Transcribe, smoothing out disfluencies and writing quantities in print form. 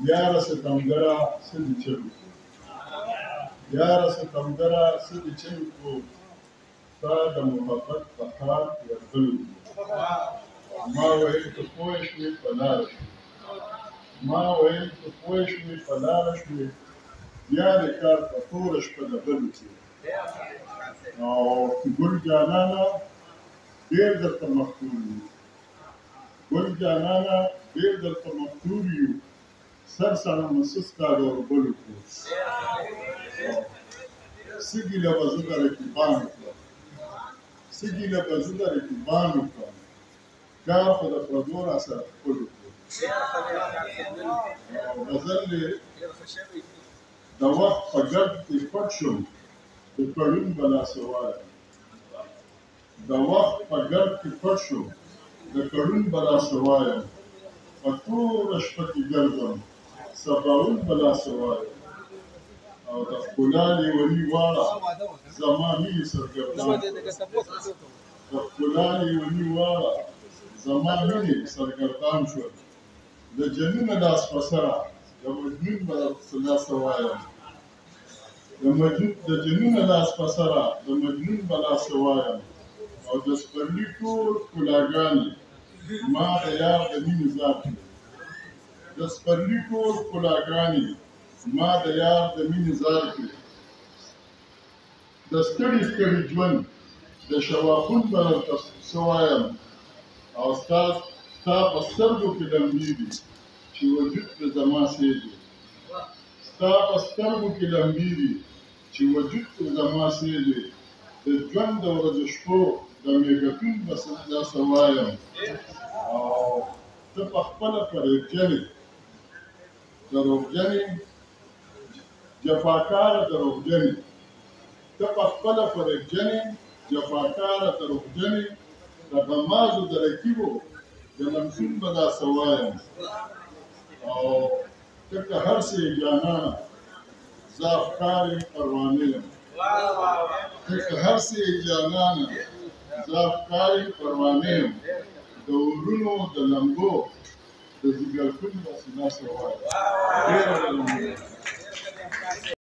یاره ستمګره څه دې چلو یاره ستمګره څه دې چلو کو ستا د محبت په خار ورغلو ما ویل که پوه شوې په لاره شوې ما ویل که پوه شوې په لاره شوې بیا دې کار په توره شپه د بلو کې او ګل جانانه ډېر درته مفتور یو ګل جانانه ډېر درته مفتور یو سر سره مسستا د اوربلو کې سږي له به زه د رقیبان وکړم سږي له به زه د رقیبان وکړم کار خو د پردو راسره ښکل وکړو او غزل دی د وخت په ګرد کې پټ شم د کړون به لاسه وایم د وخت په ګرد کې پټ شم د کړون به لاسه وایم په توره شپه کې ګرځم سباوون به لاسه وایم او د ښکلا لیوني واړه زما مینې سرګردان د ښکلا لیوني واړه زما مینې سرګردان شول د جنونه لاس په سره د مجنون به درپسې لاسه وایم د جنونه لاس په سره د مجنون به لاسه وایم او د سپرلي ټول ښکلاګانې ما د یار د مینې ذات کړې د سپرلي ټول ښکلاګانې ما د یار د مینې ځار کړې د ستړي ستړي ژوند د شواخون به درته څه وایم او ستا په سترګو کې لمبې دي چې وجود پرې زما سېږي ستا په سترګو کې لمبې دي چې وجود پرې زما سېږي د ژوند د ورځو شپو د مېږتون به داسې وایم او ته په خپله فریبجنې دروغجنې جفاکاره دروغجنې ته په خپله فریبجنې جفاکاره دروغجنې د غمازو د رقیبو د لمسون به داسې وایم او ته که هر څه یې جانانه زه افکار یم پروانه یم ته که هر څه یې جانانه زه افکار یم پروانه یم د ورونو د لمبو د ځیګرګون داسې وایم ډېره